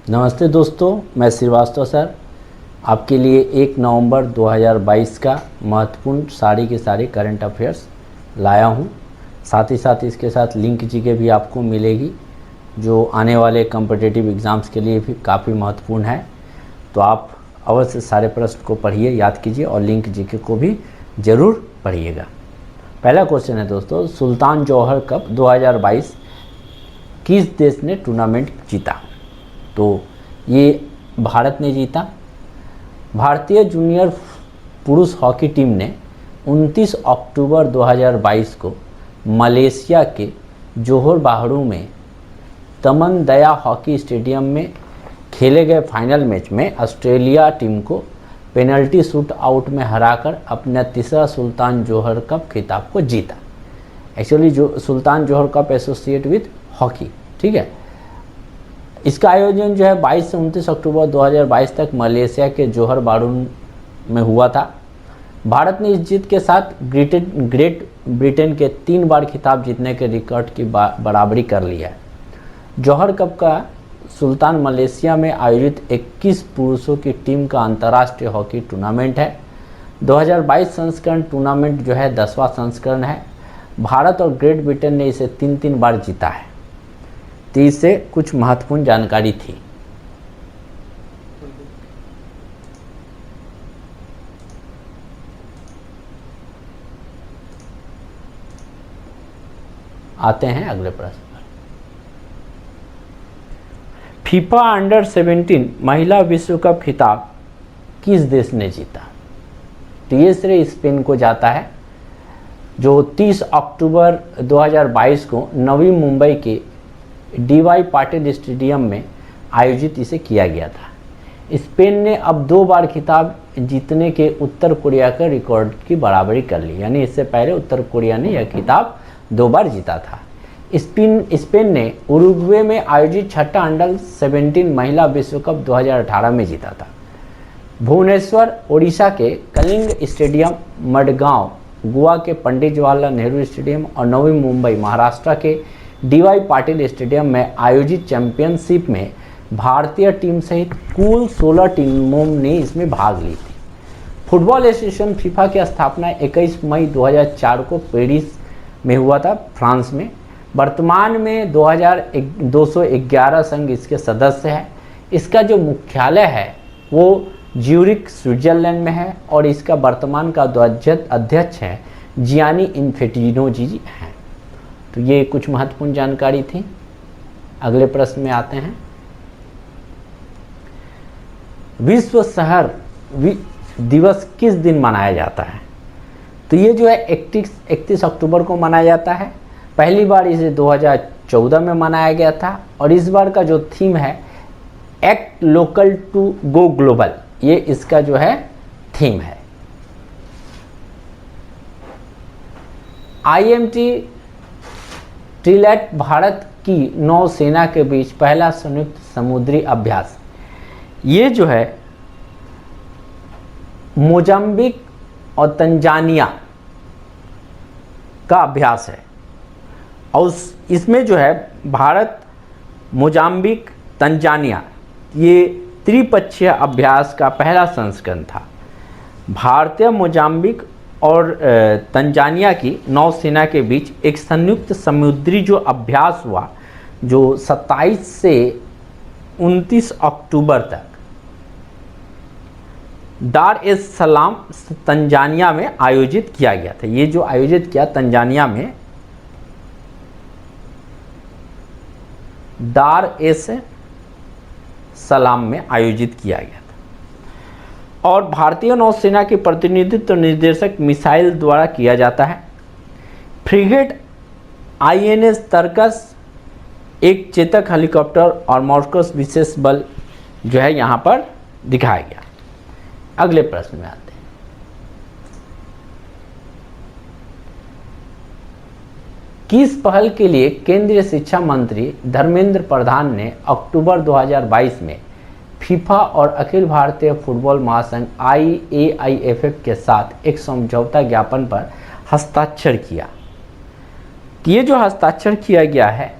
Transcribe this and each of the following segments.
नमस्ते दोस्तों, मैं श्रीवास्तव सर आपके लिए 1 नवंबर 2022 का महत्वपूर्ण सारी के सारे करंट अफेयर्स लाया हूं। साथ ही साथ इसके साथ लिंक जीके भी आपको मिलेगी जो आने वाले कॉम्पिटिटिव एग्ज़ाम्स के लिए भी काफ़ी महत्वपूर्ण है। तो आप अवश्य सारे प्रश्न को पढ़िए, याद कीजिए और लिंक जीके को भी ज़रूर पढ़िएगा। पहला क्वेश्चन है दोस्तों, सुल्तान जौहर कप 2022 किस देश ने टूर्नामेंट जीता? तो ये भारत ने जीता। भारतीय जूनियर पुरुष हॉकी टीम ने 29 अक्टूबर 2022 को मलेशिया के जोहोर बाहरू में तमन दया हॉकी स्टेडियम में खेले गए फाइनल मैच में ऑस्ट्रेलिया टीम को पेनल्टी शूट आउट में हराकर अपना तीसरा सुल्तान जौहर कप खिताब को जीता। एक्चुअली जो सुल्तान जौहर कप एसोसिएट विद हॉकी, ठीक है। इसका आयोजन जो है 22 से 29 अक्टूबर 2022 तक मलेशिया के जोहर बारू में हुआ था। भारत ने इस जीत के साथ ग्रेट ब्रिटेन के 3 बार खिताब जीतने के रिकॉर्ड की बराबरी कर लिया है। जौहर कप का सुल्तान मलेशिया में आयोजित 21 पुरुषों की टीम का अंतर्राष्ट्रीय हॉकी टूर्नामेंट है। 2022 संस्करण टूर्नामेंट जो है 10वां संस्करण है। भारत और ग्रेट ब्रिटेन ने इसे 3 बार जीता है। तो इससे कुछ महत्वपूर्ण जानकारी थी। आते हैं अगले प्रश्न पर। फीफा अंडर 17 महिला विश्व कप खिताब किस देश ने जीता? तो ये श्रेय स्पेन को जाता है, जो 30 अक्टूबर 2022 को नवी मुंबई के डीवाई पाटिल स्टेडियम में आयोजित इसे किया गया था। स्पेन ने अब 2 बार खिताब जीतने के उत्तर कोरिया के रिकॉर्ड की बराबरी कर ली, यानी इससे पहले उत्तर कोरिया ने यह खिताब 2 बार जीता था। स्पेन ने उरुग्वे में आयोजित छठा अंडर 17 महिला विश्व कप 2018 में जीता था। भुवनेश्वर ओडिशा के कलिंग स्टेडियम, मडगांव गोवा के पंडित जवाहरलाल नेहरू स्टेडियम और नवी मुंबई महाराष्ट्र के डीवाई पाटिल स्टेडियम में आयोजित चैंपियनशिप में भारतीय टीम सहित कुल 16 टीमों ने इसमें भाग ली थी। फुटबॉल एसोसिएशन फीफा की स्थापना 21 मई 2004 को पेरिस में हुआ था, फ्रांस में। वर्तमान में 211 संघ इसके सदस्य हैं। इसका जो मुख्यालय है वो ज्यूरिख स्विट्जरलैंड में है और इसका वर्तमान का अध्यक्ष है जियानी इन्फेंटिनो जी हैं। तो ये कुछ महत्वपूर्ण जानकारी थी। अगले प्रश्न में आते हैं। विश्व शहर दिवस किस दिन मनाया जाता है? तो ये जो है 31 अक्टूबर को मनाया जाता है। पहली बार इसे 2014 में मनाया गया था और इस बार का जो थीम है act local to go global, ये इसका जो है थीम है। IMT ट्रिलैट भारत की नौसेना के बीच पहला संयुक्त समुद्री अभ्यास, ये जो है मोजाम्बिक और तंजानिया का अभ्यास है और इसमें जो है भारत, मोजाम्बिक, तंजानिया, ये त्रिपक्षीय अभ्यास का पहला संस्करण था। भारतीय, मोजाम्बिक और तंजानिया की नौसेना के बीच एक संयुक्त समुद्री जो अभ्यास हुआ, जो 27 से 29 अक्टूबर तक दार एस सलाम तंजानिया में आयोजित किया गया था। ये जो आयोजित किया तंजानिया में दार एस सलाम में आयोजित किया गया था और भारतीय नौसेना के प्रतिनिधित्व निर्देशक मिसाइल द्वारा किया जाता है। फ्रिगेट INS तर्कस एक चेतक हेलीकॉप्टर और मॉर्कस विशेष बल जो है यहाँ पर दिखाया गया। अगले प्रश्न में आते हैं। किस पहल के लिए केंद्रीय शिक्षा मंत्री धर्मेंद्र प्रधान ने अक्टूबर 2022 में फीफा और अखिल भारतीय फुटबॉल महासंघ IAIFF के साथ एक समझौता ज्ञापन पर हस्ताक्षर किया? ये जो हस्ताक्षर किया गया है,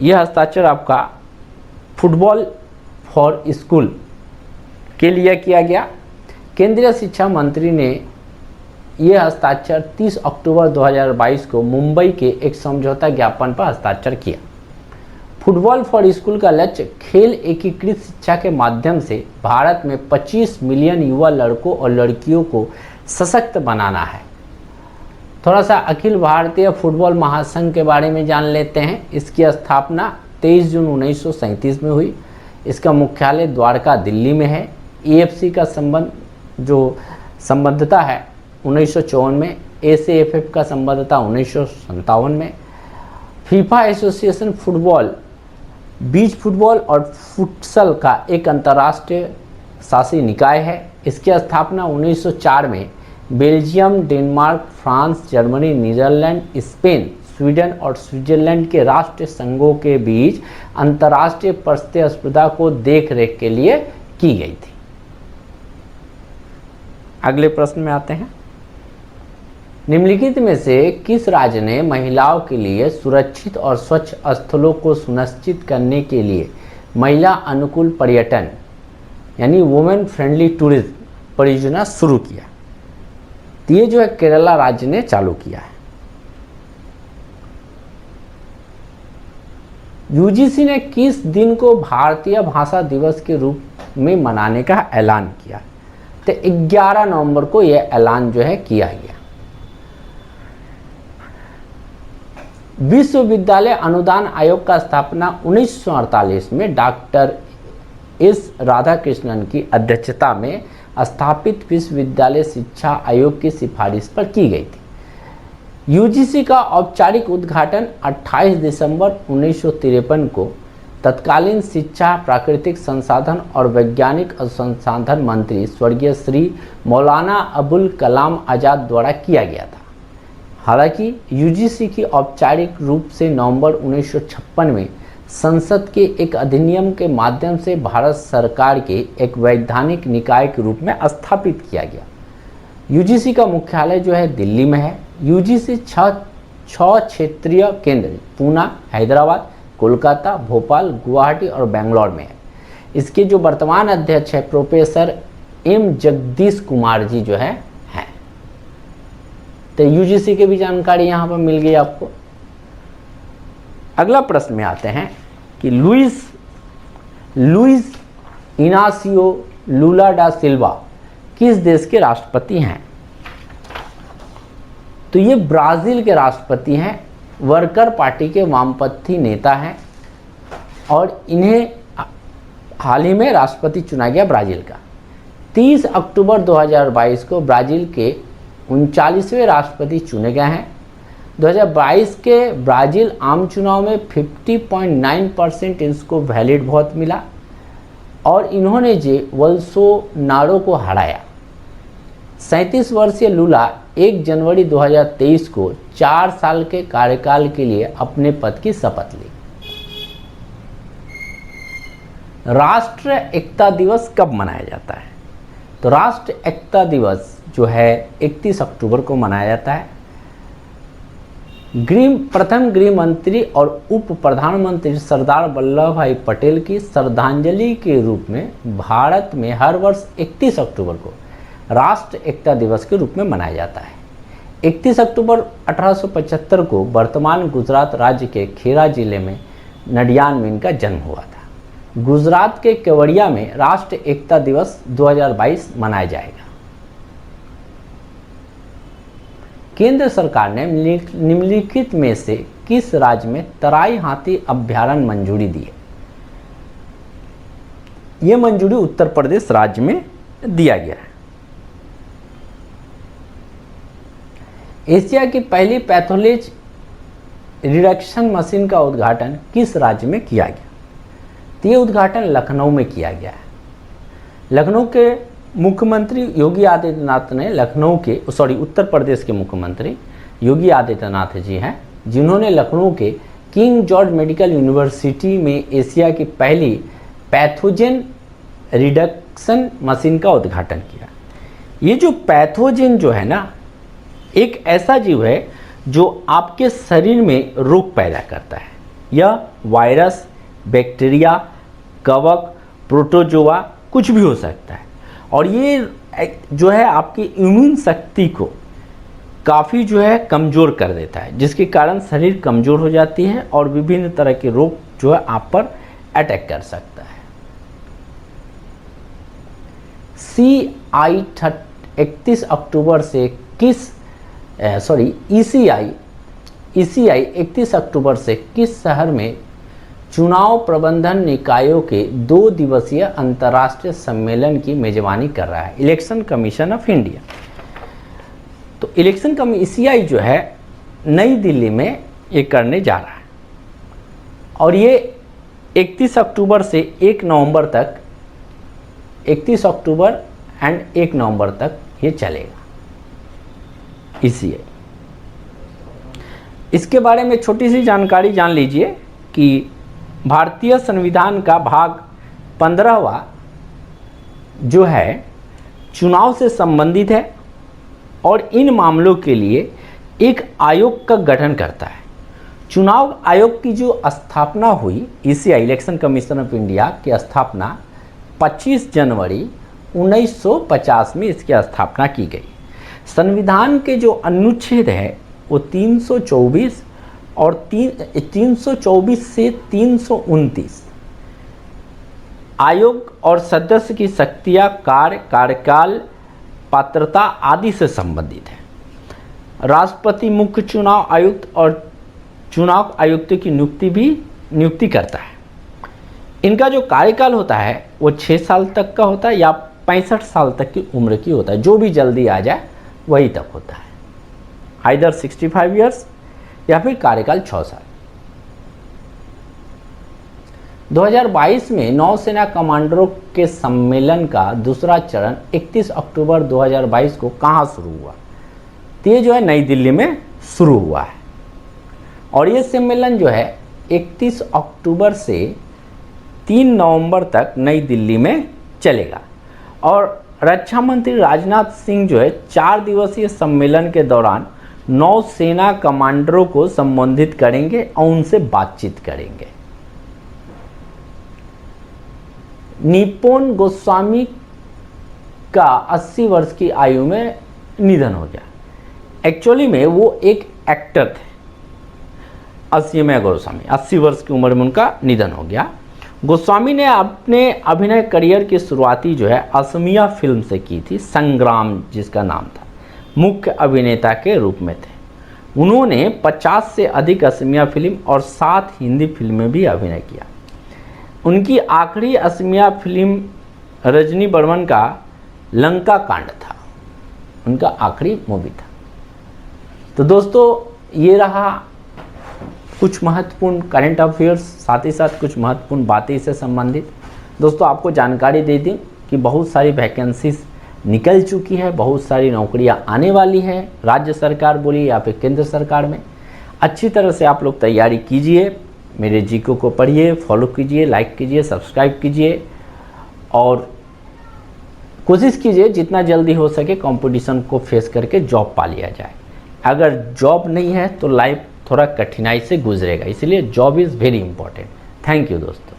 यह हस्ताक्षर आपका फुटबॉल फॉर स्कूल के लिए किया गया। केंद्रीय शिक्षा मंत्री ने यह हस्ताक्षर 30 अक्टूबर 2022 को मुंबई के एक समझौता ज्ञापन पर हस्ताक्षर किया। फुटबॉल फॉर स्कूल का लक्ष्य खेल एकीकृत शिक्षा के माध्यम से भारत में 25 मिलियन युवा लड़कों और लड़कियों को सशक्त बनाना है। थोड़ा सा अखिल भारतीय फुटबॉल महासंघ के बारे में जान लेते हैं। इसकी स्थापना 23 जून 1937 में हुई। इसका मुख्यालय द्वारका दिल्ली में है। AFC का संबद्धता है 1954 में। ACFF का संबद्धता 1957 में। फीफा एसोसिएशन फुटबॉल, बीच फुटबॉल और फुटसल का एक अंतर्राष्ट्रीय शासी निकाय है। इसकी स्थापना 1904 में Belgium, Denmark, France, Germany, Netherland, Spain, Sweden और स्विट्जरलैंड के राष्ट्रीय संघों के बीच अंतर्राष्ट्रीय प्रतिस्पर्धा को देखरेख के लिए की गई थी। अगले प्रश्न में आते हैं। निम्नलिखित में से किस राज्य ने महिलाओं के लिए सुरक्षित और स्वच्छ स्थलों को सुनिश्चित करने के लिए महिला अनुकूल पर्यटन यानी वुमेन फ्रेंडली टूरिज्म परियोजना शुरू किया? तो ये जो है केरला राज्य ने चालू किया है। UGC ने किस दिन को भारतीय भाषा दिवस के रूप में मनाने का ऐलान किया? तो 11 नवंबर को यह ऐलान जो है किया गया। विश्वविद्यालय अनुदान आयोग का स्थापना 1948 में डॉक्टर S राधाकृष्णन की अध्यक्षता में स्थापित विश्वविद्यालय शिक्षा आयोग की सिफारिश पर की गई थी। UGC का औपचारिक उद्घाटन 28 दिसंबर 1953 को तत्कालीन शिक्षा, प्राकृतिक संसाधन और वैज्ञानिक संसाधन मंत्री स्वर्गीय श्री मौलाना अबुल कलाम आज़ाद द्वारा किया गया था। हालांकि UGC की औपचारिक रूप से नवंबर 1956 में संसद के एक अधिनियम के माध्यम से भारत सरकार के एक वैधानिक निकाय के रूप में स्थापित किया गया। UGC का मुख्यालय जो है दिल्ली में है। UGC 6 क्षेत्रीय केंद्र पूना, हैदराबाद, कोलकाता, भोपाल, गुवाहाटी और बेंगलोर में है। इसके जो वर्तमान अध्यक्ष है प्रोफेसर M जगदीश कुमार जी जो है हैं। तो UGC की भी जानकारी यहाँ पर मिल गई आपको। अगला प्रश्न में आते हैं कि लुइस इनासियो लूला डा सिल्वा किस देश के राष्ट्रपति हैं? तो ये ब्राज़ील के राष्ट्रपति हैं। वर्कर पार्टी के वामपंथी नेता हैं और इन्हें हाल ही में राष्ट्रपति चुना गया ब्राज़ील का। 30 अक्टूबर 2022 को ब्राज़ील के 39वें राष्ट्रपति चुने गए हैं। 2022 के ब्राज़ील आम चुनाव में 50.9% इनको वैलिड वोट मिला और इन्होंने जे बोल्सोनारो को हराया। 37 वर्षीय लूला 1 जनवरी 2023 को 4 साल के कार्यकाल के लिए अपने पद की शपथ ली। राष्ट्रीय एकता दिवस कब मनाया जाता है? तो राष्ट्रीय एकता दिवस जो है 31 अक्टूबर को मनाया जाता है। प्रथम गृह मंत्री और उप प्रधानमंत्री सरदार वल्लभ भाई पटेल की श्रद्धांजलि के रूप में भारत में हर वर्ष 31 अक्टूबर को राष्ट्रीय एकता दिवस के रूप में मनाया जाता है। 31 अक्टूबर 1875 को वर्तमान गुजरात राज्य के खेड़ा जिले में नडियान में इनका जन्म हुआ था। गुजरात के केवड़िया में राष्ट्रीय एकता दिवस 2022 मनाया जाएगा। केंद्र सरकार ने निम्नलिखित में से किस राज्य में तराई हाथी अभ्यारण्य मंजूरी दी है? यह मंजूरी उत्तर प्रदेश राज्य में दिया गया है। एशिया की पहली पैथोलॉजी रिडक्शन मशीन का उद्घाटन किस राज्य में किया गया? तो ये उद्घाटन लखनऊ में किया गया है। लखनऊ के मुख्यमंत्री योगी आदित्यनाथ ने उत्तर प्रदेश के मुख्यमंत्री योगी आदित्यनाथ जी हैं, जिन्होंने लखनऊ के किंग जॉर्ज मेडिकल यूनिवर्सिटी में एशिया की पहली पैथोजन रिडक्शन मशीन का उद्घाटन किया। ये जो पैथोजन जो है ना, एक ऐसा जीव है जो आपके शरीर में रोग पैदा करता है। यह वायरस, बैक्टीरिया, कवक, प्रोटोजोआ, कुछ भी हो सकता है। और ये जो है आपकी इम्यून शक्ति को काफ़ी जो है कमज़ोर कर देता है, जिसके कारण शरीर कमज़ोर हो जाती है और विभिन्न तरह के रोग जो है आप पर अटैक कर सकता है। ECI 31 अक्टूबर से किस शहर में चुनाव प्रबंधन निकायों के 2 दिवसीय अंतर्राष्ट्रीय सम्मेलन की मेजबानी कर रहा है? Election commission of India. तो इलेक्शन ECI जो है नई दिल्ली में ये करने जा रहा है और ये 31 अक्टूबर से 1 नवंबर तक, 31 अक्टूबर एंड 1 नवंबर तक ये चलेगा ECI। इसके बारे में छोटी सी जानकारी जान लीजिए कि भारतीय संविधान का भाग 15वां जो है चुनाव से संबंधित है और इन मामलों के लिए एक आयोग का गठन करता है। चुनाव आयोग की जो स्थापना हुई, ECI election commission of India की स्थापना 25 जनवरी 1950 में इसकी स्थापना की गई। संविधान के जो अनुच्छेद है वो 324 और 324 से 329 आयोग और सदस्य की शक्तियां, कार्यकाल, पात्रता आदि से संबंधित है। राष्ट्रपति मुख्य चुनाव आयुक्त और चुनाव आयुक्त की नियुक्ति करता है। इनका जो कार्यकाल होता है वो 6 साल तक का होता है या 65 साल तक की उम्र की होता है। जो भी जल्दी आ जाए वही तक होता है, आइदर 65 ईयर्स या फिर कार्यकाल 6 साल। 2022 में नौसेना कमांडरों के सम्मेलन का दूसरा चरण 31 अक्टूबर 2022 को कहाँ शुरू हुआ? तो ये जो है नई दिल्ली में शुरू हुआ है और ये सम्मेलन जो है 31 अक्टूबर से 3 नवंबर तक नई दिल्ली में चलेगा। और रक्षा मंत्री राजनाथ सिंह जो है 4 दिवसीय सम्मेलन के दौरान नौसेना कमांडरों को संबोधित करेंगे और उनसे बातचीत करेंगे। निपोन गोस्वामी का 80 वर्ष की आयु में निधन हो गया। एक्चुअली में वो एक एक्टर थे, असीम गोस्वामी। 80 वर्ष की उम्र में उनका निधन हो गया। गोस्वामी ने अपने अभिनय करियर की शुरुआती जो है असमिया फिल्म से की थी, संग्राम जिसका नाम था। मुख्य अभिनेता के रूप में थे। उन्होंने 50 से अधिक असमिया फिल्म और 7 हिंदी फिल्में भी अभिनय किया। उनकी आखिरी असमिया फिल्म रजनी बर्मन का लंका कांड था, उनका आखिरी मूवी था। तो दोस्तों ये रहा कुछ महत्वपूर्ण करंट अफेयर्स, साथ ही साथ कुछ महत्वपूर्ण बातें इससे संबंधित। दोस्तों आपको जानकारी दे दें कि बहुत सारी वैकेंसीज निकल चुकी है, बहुत सारी नौकरियां आने वाली है, राज्य सरकार बोली या फिर केंद्र सरकार में। अच्छी तरह से आप लोग तैयारी कीजिए, मेरे जीको को पढ़िए, फॉलो कीजिए, लाइक कीजिए, सब्सक्राइब कीजिए और कोशिश कीजिए जितना जल्दी हो सके कंपटीशन को फेस करके जॉब पा लिया जाए। अगर जॉब नहीं है तो लाइफ थोड़ा कठिनाई से गुजरेगा, इसलिए job is very important. Thank you दोस्तों।